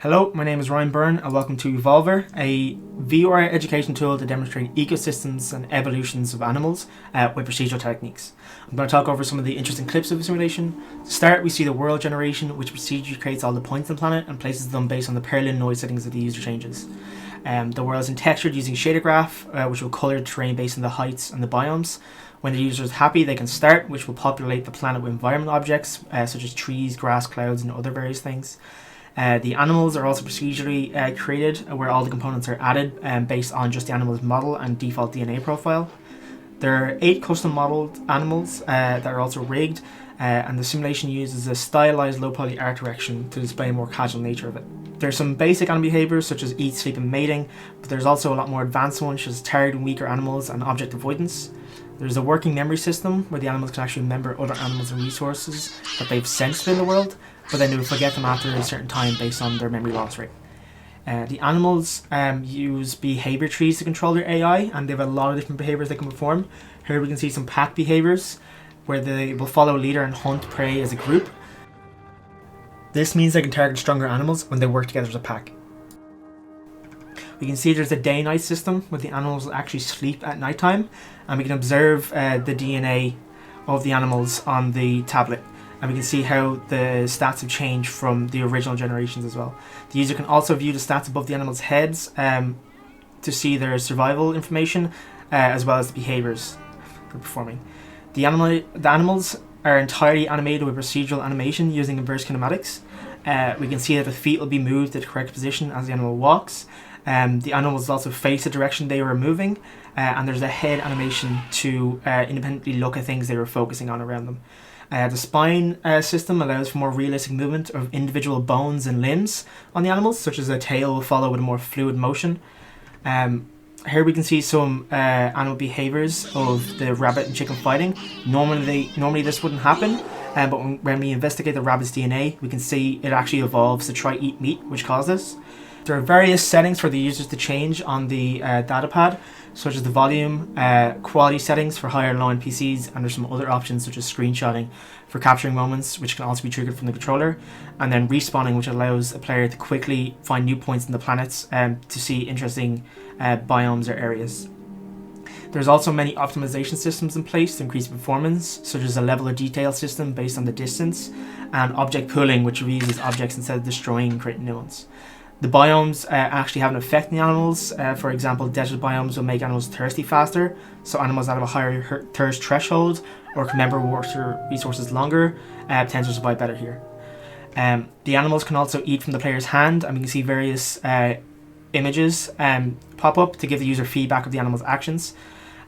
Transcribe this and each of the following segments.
Hello, my name is Ryan Byrne and welcome to EvolVR, a VR education tool to demonstrate ecosystems and evolutions of animals with procedural techniques. I'm going to talk over some of the interesting clips of the simulation. To start, we see the world generation, which procedurally creates all the points on the planet and places them based on the Perlin noise settings that the user changes. The world is textured using shader graph, which will colour the terrain based on the heights and the biomes. When the user is happy, they can start, which will populate the planet with environment objects, such as trees, grass, clouds, and other various things. The animals are also procedurally created, where all the components are added based on just the animal's model and default DNA profile. There are 8 custom modeled animals that are also rigged, and the simulation uses a stylized low poly art direction to display a more casual nature of it. There's some basic animal behaviours such as eat, sleep and mating, but there's also a lot more advanced ones such as targeting weaker animals and object avoidance. There's a working memory system where the animals can actually remember other animals and resources that they've sensed in the world, but then they will forget them after a certain time based on their memory loss rate. The animals use behaviour trees to control their AI, and they have a lot of different behaviours they can perform. Here we can see some pack behaviours where they will follow a leader and hunt prey as a group. This means they can target stronger animals when they work together as a pack. We can see there's a day-night system where the animals will actually sleep at night time, and we can observe the DNA of the animals on the tablet, and we can see how the stats have changed from the original generations as well. The user can also view the stats above the animals' heads to see their survival information as well as the behaviours they're performing. The animals are entirely animated with procedural animation using inverse kinematics. We can see that the feet will be moved to the correct position as the animal walks. The animals also face the direction they were moving, and there's a head animation to independently look at things they were focusing on around them. The spine system allows for more realistic movement of individual bones and limbs on the animals, such as a tail will follow with a more fluid motion. Here we can see some animal behaviours of the rabbit and chicken fighting. Normally this wouldn't happen, but when we investigate the rabbit's DNA, we can see it actually evolves to try eat meat, which caused this. There are various settings for the users to change on the datapad, such as the volume, quality settings for higher and low end PCs, and there's some other options such as screenshotting for capturing moments, which can also be triggered from the controller, and then respawning, which allows a player to quickly find new points in the planets to see interesting biomes or areas. There's also many optimization systems in place to increase performance, such as a level of detail system based on the distance, and object pooling, which reuses objects instead of destroying and creating new ones. The biomes actually have an effect on the animals. For example, desert biomes will make animals thirsty faster, so animals that have a higher thirst threshold or can remember water resources longer tend to survive better here. The animals can also eat from the player's hand, and we can see various images pop up to give the user feedback of the animal's actions.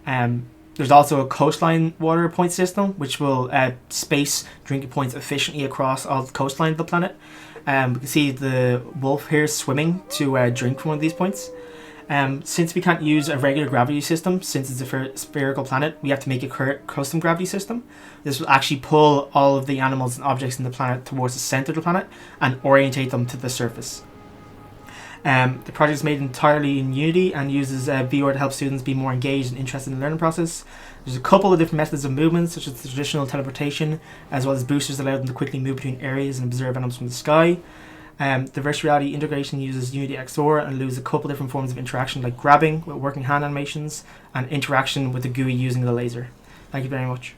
There's also a coastline water point system, which will space drinking points efficiently across all the coastline of the planet. We can see the wolf here swimming to drink from one of these points. Since we can't use a regular gravity system, since it's a spherical planet, we have to make a custom gravity system. This will actually pull all of the animals and objects in the planet towards the center of the planet and orientate them to the surface. The project is made entirely in Unity and uses VR to help students be more engaged and interested in the learning process. There's a couple of different methods of movement, such as the traditional teleportation, as well as boosters that allow them to quickly move between areas and observe animals from the sky. The virtual reality integration uses Unity XR and allows a couple of different forms of interaction, like grabbing with working hand animations and interaction with the GUI using the laser. Thank you very much.